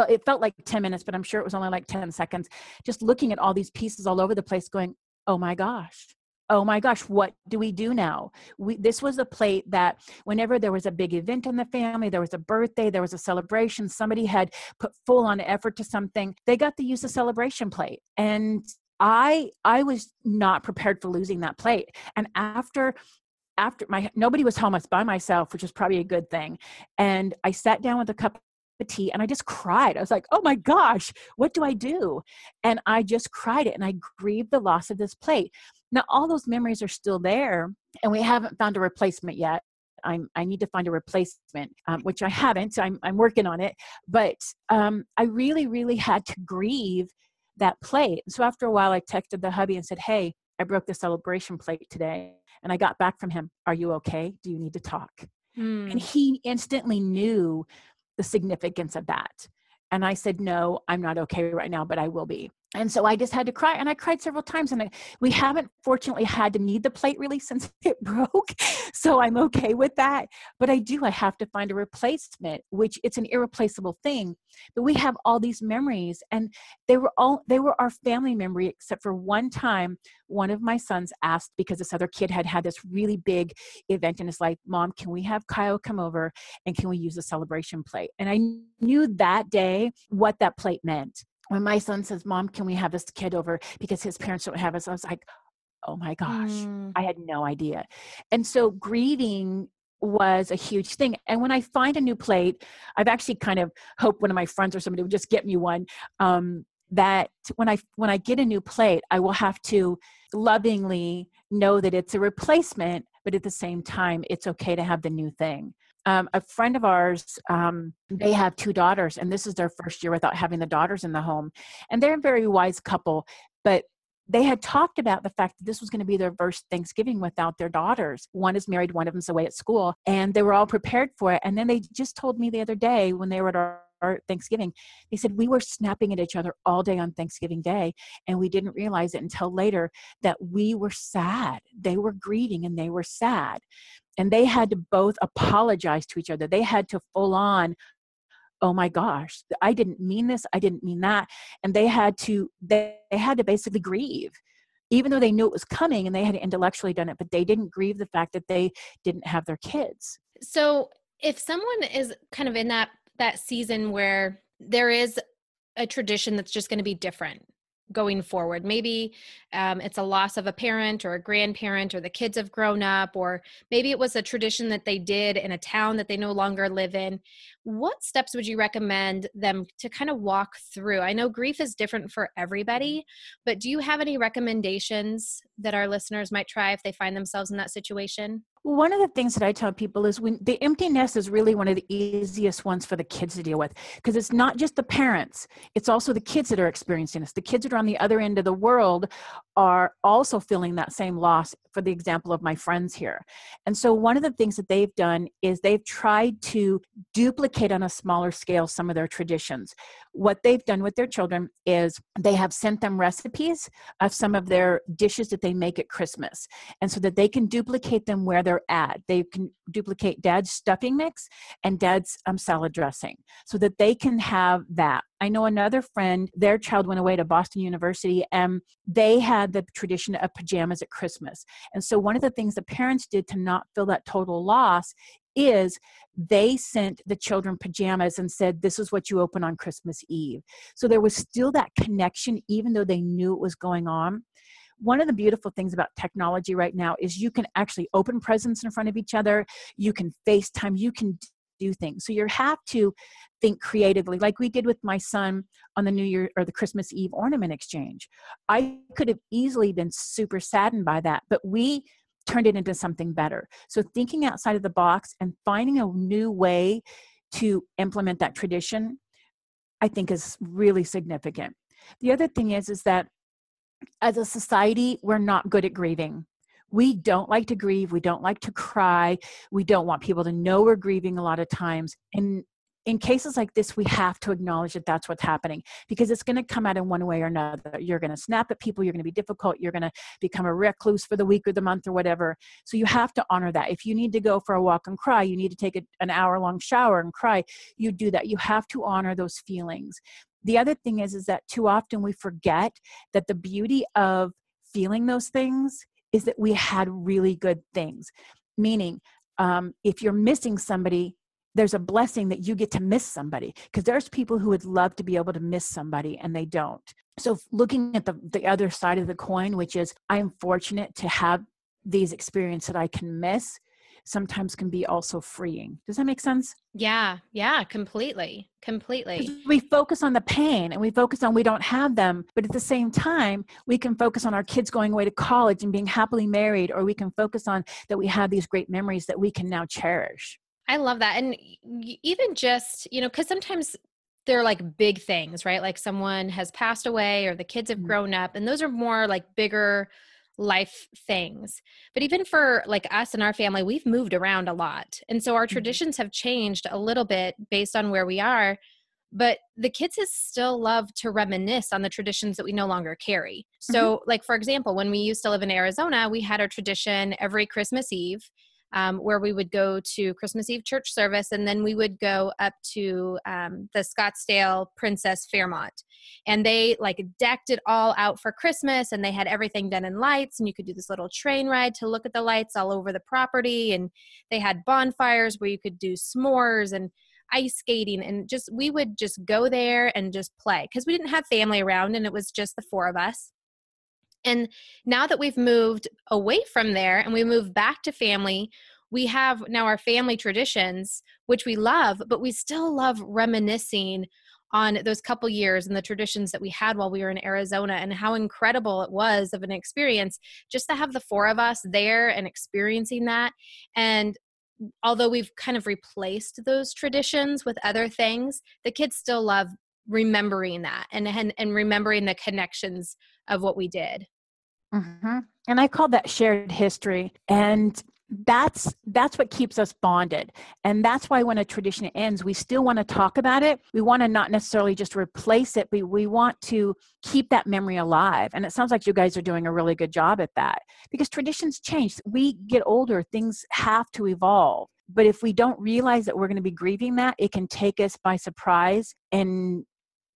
it felt like 10 minutes, but I'm sure it was only like 10 seconds, just looking at all these pieces all over the place going, oh my gosh, what do we do now? This was a plate that whenever there was a big event in the family, there was a birthday, there was a celebration, somebody had put full on effort to something, they got to use the celebration plate. And I was not prepared for losing that plate. And after nobody was home, I was by myself, which was probably a good thing. And I sat down with a cup of tea and I just cried. I was like, oh my gosh, what do I do? And I just cried it, and I grieved the loss of this plate. Now, all those memories are still there, and we haven't found a replacement yet. I need to find a replacement, which I haven't. I'm working on it. But I really, really had to grieve that plate. So after a while, I texted the hubby and said, hey, I broke the celebration plate today. And I got back from him, are you okay? Do you need to talk? And he instantly knew the significance of that. And I said, no, I'm not okay right now, but I will be. And so I just had to cry, and I cried several times, and we haven't fortunately had to need the plate really since it broke. So I'm okay with that. But I have to find a replacement, which it's an irreplaceable thing. But we have all these memories, and they were our family memory, except for one time, one of my sons asked, because this other kid had this really big event in his life, Mom, can we have Kyle come over and can we use a celebration plate? And I knew that day what that plate meant. When my son says, Mom, can we have this kid over because his parents don't have us? I was like, oh my gosh, I had no idea. And so grieving was a huge thing. And when I find a new plate, I've actually kind of hoped one of my friends or somebody would just get me one, that when I get a new plate, I will have to lovingly know that it's a replacement, but at the same time, it's okay to have the new thing. A friend of ours, they have 2 daughters, and this is their first year without having the daughters in the home. And they're a very wise couple, but they had talked about the fact that this was going to be their first Thanksgiving without their daughters. One is married, one of them's away at school, and they were all prepared for it. And then they just told me the other day when they were at our Thanksgiving, they said, we were snapping at each other all day on Thanksgiving Day, and we didn't realize it until later that we were sad. They were grieving and they were sad. And they had to both apologize to each other. They had to full on, oh my gosh, I didn't mean this. I didn't mean that. And they had to basically grieve, even though they knew it was coming and they had intellectually done it, but they didn't grieve the fact that they didn't have their kids. So if someone is kind of in that season where there is a tradition that's just going to be different going forward, maybe it's a loss of a parent or a grandparent, or the kids have grown up, or maybe it was a tradition that they did in a town that they no longer live in. What steps would you recommend them to kind of walk through? I know grief is different for everybody, but do you have any recommendations that our listeners might try if they find themselves in that situation? One of the things that I tell people is when the empty nest is really one of the easiest ones for the kids to deal with, because it's not just the parents, it's also the kids that are experiencing this. The kids that are on the other end of the world are also feeling that same loss, for the example of my friends here. And so one of the things that they've done is they've tried to duplicate on a smaller scale some of their traditions. What they've done with their children is they have sent them recipes of some of their dishes that they make at Christmas, and so that they can duplicate them where they're at. They can duplicate Dad's stuffing mix and Dad's salad dressing, so that they can have that. I know another friend, their child went away to Boston University, and they had the tradition of pajamas at Christmas. And so one of the things the parents did to not feel that total loss is they sent the children pajamas and said, this is what you open on Christmas Eve. So there was still that connection, even though they knew it was going on. One of the beautiful things about technology right now is you can actually open presents in front of each other. You can FaceTime, you can do things. So you have to think creatively, like we did with my son on the New Year or the Christmas Eve Ornament Exchange. I could have easily been super saddened by that, but we turned it into something better. So thinking outside of the box and finding a new way to implement that tradition, I think is really significant. The other thing is that as a society, we're not good at grieving. We don't like to grieve. We don't like to cry. We don't want people to know we're grieving a lot of times. And in cases like this, we have to acknowledge that that's what's happening, because it's going to come out in one way or another. You're going to snap at people. You're going to be difficult. You're going to become a recluse for the week or the month or whatever. So you have to honor that. If you need to go for a walk and cry, you need to take an hour-long shower and cry, you do that. You have to honor those feelings. The other thing is that too often we forget that the beauty of feeling those things is that we had really good things. Meaning, if you're missing somebody, there's a blessing that you get to miss somebody, because there's people who would love to be able to miss somebody and they don't. So looking at the other side of the coin, which is I'm fortunate to have these experiences that I can miss, sometimes can be also freeing. Does that make sense? Yeah, completely. We focus on the pain and we focus on we don't have them, but at the same time, we can focus on our kids going away to college and being happily married, or we can focus on that we have these great memories that we can now cherish. I love that. And even just, because sometimes they're like big things, right? Like someone has passed away or the kids have grown up, and those are more like bigger life things. But even for like us and our family, we've moved around a lot. And so our traditions have changed a little bit based on where we are. but the kids still love to reminisce on the traditions that we no longer carry. Mhm. So like, for example, when we used to live in Arizona, we had a tradition every Christmas Eve where we would go to Christmas Eve church service, and then we would go up to the Scottsdale Princess Fairmont. And they like decked it all out for Christmas, and they had everything done in lights, and you could do this little train ride to look at the lights all over the property. And they had bonfires where you could do s'mores and ice skating, and just we would just go there and just play because we didn't have family around, and it was just the four of us. And now that we've moved away from there and we moved back to family, we have now our family traditions, which we love, but we still love reminiscing on those couple years and the traditions that we had while we were in Arizona, and how incredible it was of an experience just to have the four of us there and experiencing that. And although we've kind of replaced those traditions with other things, the kids still love remembering that and remembering the connections of what we did. Mm-hmm. And I call that shared history. And that's what keeps us bonded. And that's why when a tradition ends, we still want to talk about it. We want to not necessarily just replace it, but we want to keep that memory alive. And it sounds like you guys are doing a really good job at that, because traditions change. We get older, things have to evolve. But if we don't realize that we're going to be grieving that, it can take us by surprise and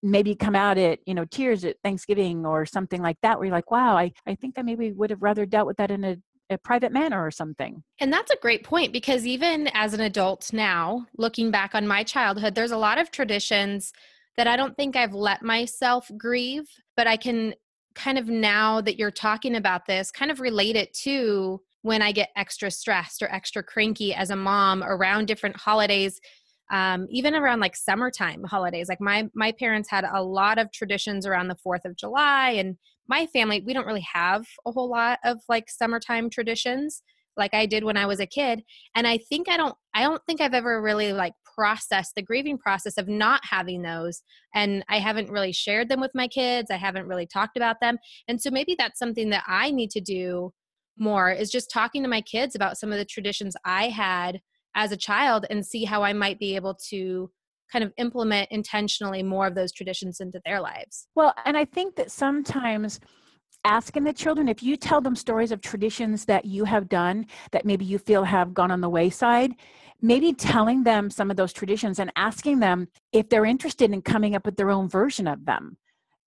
maybe come out at, tears at Thanksgiving or something like that, where you're like, wow, I think I maybe would have rather dealt with that in a private manner or something. And that's a great point, because even as an adult now, looking back on my childhood, there's a lot of traditions that I don't think I've let myself grieve, but I can kind of, now that you're talking about this, kind of relate it to when I get extra stressed or extra cranky as a mom around different holidays. Even around like summertime holidays, like my parents had a lot of traditions around the 4th of July, and my family, we don't really have a whole lot of like summertime traditions like I did when I was a kid. And I don't think I've ever really like processed the grieving process of not having those. And I haven't really shared them with my kids. I haven't really talked about them. And so maybe that's something that I need to do more, is just talking to my kids about some of the traditions I had as a child, and see how I might be able to kind of implement intentionally more of those traditions into their lives. Well, and I think that sometimes asking the children, if you tell them stories of traditions that you have done that maybe you feel have gone on the wayside, maybe telling them some of those traditions and asking them if they're interested in coming up with their own version of them,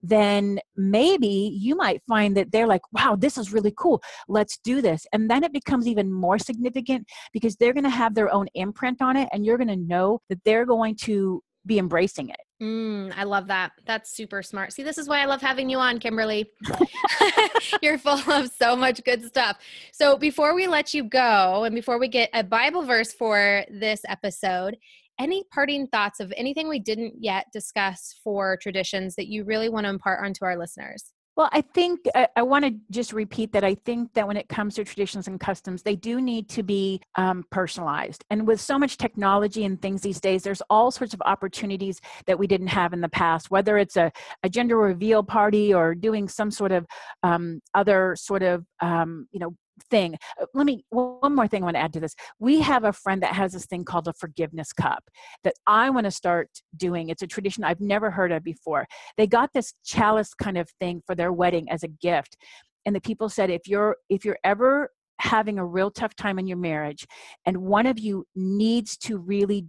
then maybe you might find that they're like, wow, this is really cool. Let's do this. And then it becomes even more significant, because they're going to have their own imprint on it, and you're going to know that they're going to be embracing it. I love that. That's super smart. See, this is why I love having you on, Kimberly. You're full of so much good stuff. So before we let you go, and before we get a Bible verse for this episode, any parting thoughts of anything we didn't yet discuss for traditions that you really want to impart onto our listeners? Well, I think I want to just repeat that I think that when it comes to traditions and customs, they do need to be personalized. And with so much technology and things these days, there's all sorts of opportunities that we didn't have in the past, whether it's a gender reveal party or doing some sort of other sort of, thing. One more thing I want to add to this. We have a friend that has this thing called a forgiveness cup that I want to start doing. It's a tradition I've never heard of before. They got this chalice kind of thing for their wedding as a gift. And the people said, if you're ever having a real tough time in your marriage and one of you needs to really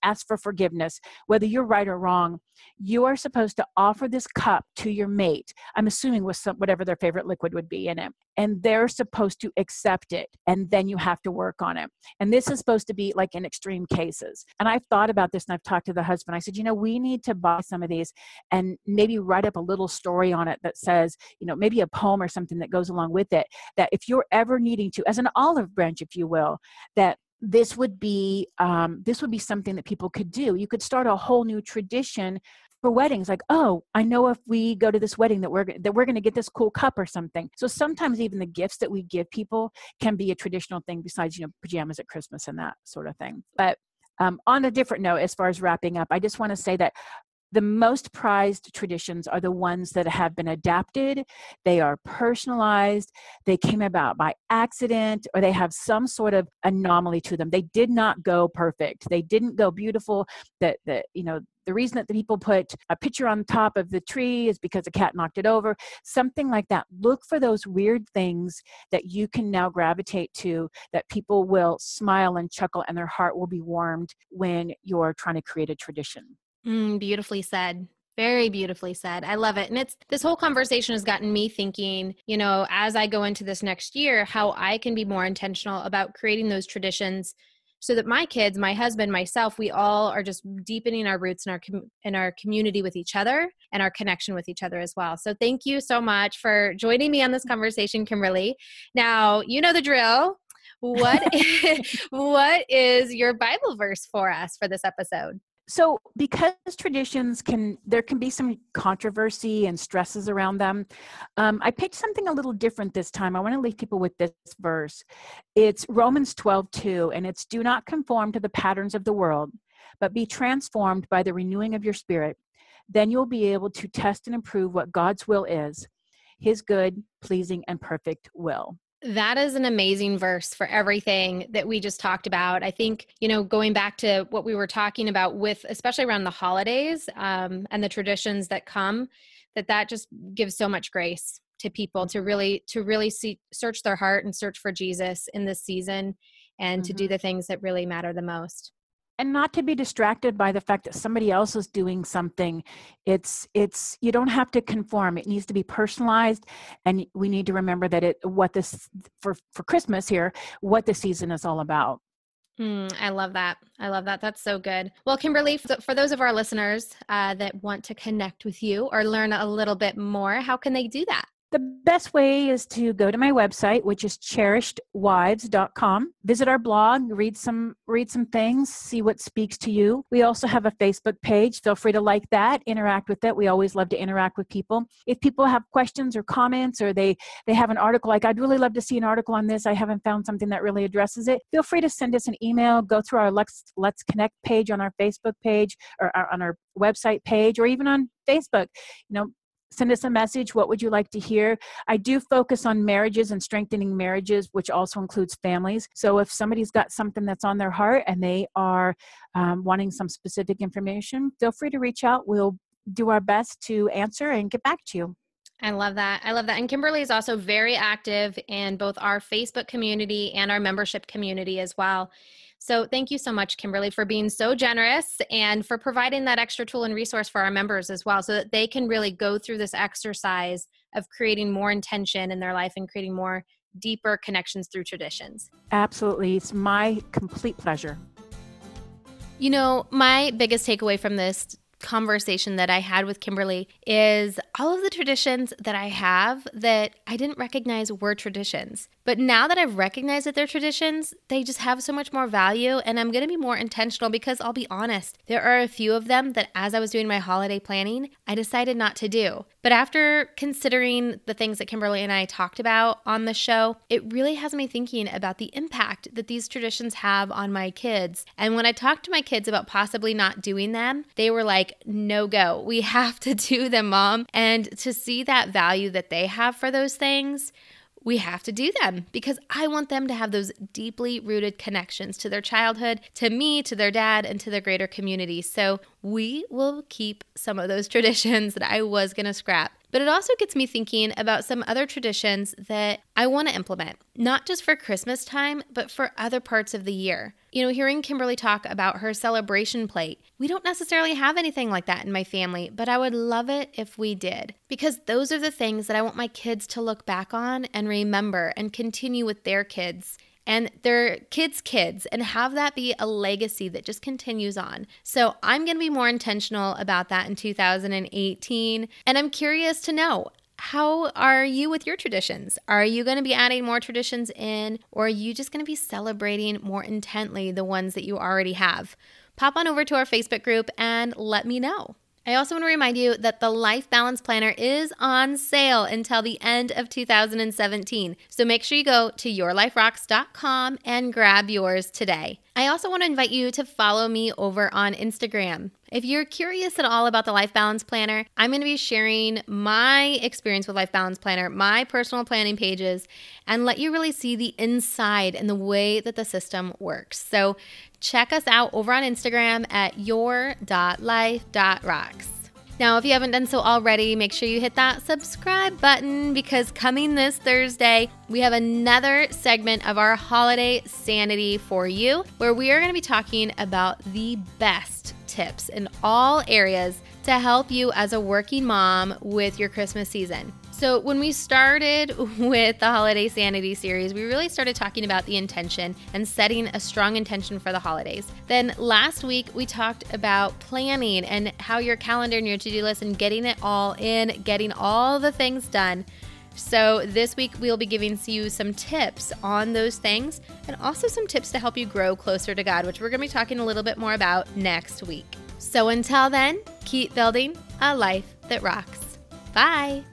ask for forgiveness, whether you're right or wrong, you are supposed to offer this cup to your mate, I'm assuming with whatever their favorite liquid would be in it, and they're supposed to accept it, and then you have to work on it. And this is supposed to be like in extreme cases. And I've thought about this, and I've talked to the husband. I said, we need to buy some of these and maybe write up a little story on it that says, maybe a poem or something that goes along with it, that if you're ever needing to, as an olive branch, if you will, that this would be something that people could do. You could start a whole new tradition for weddings, like, oh, I know if we go to this wedding that we're going to get this cool cup or something. So sometimes even the gifts that we give people can be a traditional thing besides, pajamas at Christmas and that sort of thing. But on a different note, as far as wrapping up, I just want to say that the most prized traditions are the ones that have been adapted. They are personalized. They came about by accident, or they have some sort of anomaly to them. They did not go perfect. They didn't go beautiful. the reason that the people put a picture on top of the tree is because a cat knocked it over, something like that. Look for those weird things that you can now gravitate to, that people will smile and chuckle and their heart will be warmed when you're trying to create a tradition. Beautifully said. Very beautifully said. I love it. And this whole conversation has gotten me thinking, as I go into this next year, how I can be more intentional about creating those traditions so that my kids, my husband, myself, we all are just deepening our roots in our community with each other and our connection with each other as well. So thank you so much for joining me on this conversation, Kimberly. Now, you know the drill. What is your Bible verse for us for this episode? So because traditions there can be some controversy and stresses around them, I picked something a little different this time. I want to leave people with this verse. It's Romans 12:2, and it's, "Do not conform to the patterns of the world, but be transformed by the renewing of your spirit. Then you'll be able to test and approve what God's will is, his good, pleasing, and perfect will." That is an amazing verse for everything that we just talked about. I think, going back to what we were talking about with, especially around the holidays and the traditions that come, that just gives so much grace to people to really search their heart and search for Jesus in this season and to do the things that really matter the most. And not to be distracted by the fact that somebody else is doing something. It's you don't have to conform. It needs to be personalized, and we need to remember that for Christmas here, what the season is all about. I love that. That's so good. Well, Kimberly, for those of our listeners that want to connect with you or learn a little bit more, how can they do that? The best way is to go to my website, which is cherishedwives.com. Visit our blog, read some things, see what speaks to you. We also have a Facebook page. Feel free to like that, interact with it. We always love to interact with people. If people have questions or comments, or they have an article, like, I'd really love to see an article on this, I haven't found something that really addresses it, feel free to send us an email. Go through our Let's Connect page on our Facebook page, or on our website page, or even on Facebook. Send us a message. What would you like to hear? I do focus on marriages and strengthening marriages, which also includes families. So if somebody's got something that's on their heart and they are wanting some specific information, feel free to reach out. We'll do our best to answer and get back to you. I love that. And Kimberly is also very active in both our Facebook community and our membership community as well. So thank you so much, Kimberly, for being so generous and for providing that extra tool and resource for our members as well, so that they can really go through this exercise of creating more intention in their life and creating more deeper connections through traditions. Absolutely. It's my complete pleasure. My biggest takeaway from this conversation that I had with Kimberly is all of the traditions that I have that I didn't recognize were traditions. But now that I've recognized that they're traditions, they just have so much more value, and I'm going to be more intentional, because I'll be honest, there are a few of them that as I was doing my holiday planning, I decided not to do. But after considering the things that Kimberly and I talked about on the show, it really has me thinking about the impact that these traditions have on my kids. And when I talked to my kids about possibly not doing them, they were like, no go. We have to do them, Mom. And to see that value that they have for those things, we have to do them, because I want them to have those deeply rooted connections to their childhood, to me, to their dad, and to the greater community. So we will keep some of those traditions that I was going to scrap. But it also gets me thinking about some other traditions that I want to implement, not just for Christmas time, but for other parts of the year. Hearing Kimberly talk about her celebration plate, we don't necessarily have anything like that in my family, but I would love it if we did, because those are the things that I want my kids to look back on and remember and continue with their kids and their kids' and have that be a legacy that just continues on. So I'm going to be more intentional about that in 2018. And I'm curious to know, how are you with your traditions? Are you going to be adding more traditions in, or are you just going to be celebrating more intently the ones that you already have? Pop on over to our Facebook group and let me know. I also want to remind you that the Life Balance Planner is on sale until the end of 2017. So make sure you go to yourliferocks.com and grab yours today. I also want to invite you to follow me over on Instagram. If you're curious at all about the Life Balance Planner, I'm going to be sharing my experience with Life Balance Planner, my personal planning pages, and let you really see the inside and the way that the system works. So check us out over on Instagram at your.life.rocks. Now, if you haven't done so already, make sure you hit that subscribe button because coming this Thursday, we have another segment of our holiday sanity for you where we are going to be talking about the best tips in all areas to help you as a working mom with your Christmas season. So when we started with the Holiday Sanity series, we really started talking about the intention and setting a strong intention for the holidays. Then last week, we talked about planning and how your calendar and your to-do list and getting it all in, getting all the things done. So this week, we'll be giving you some tips on those things and also some tips to help you grow closer to God, which we're going to be talking a little bit more about next week. So until then, keep building a life that rocks. Bye.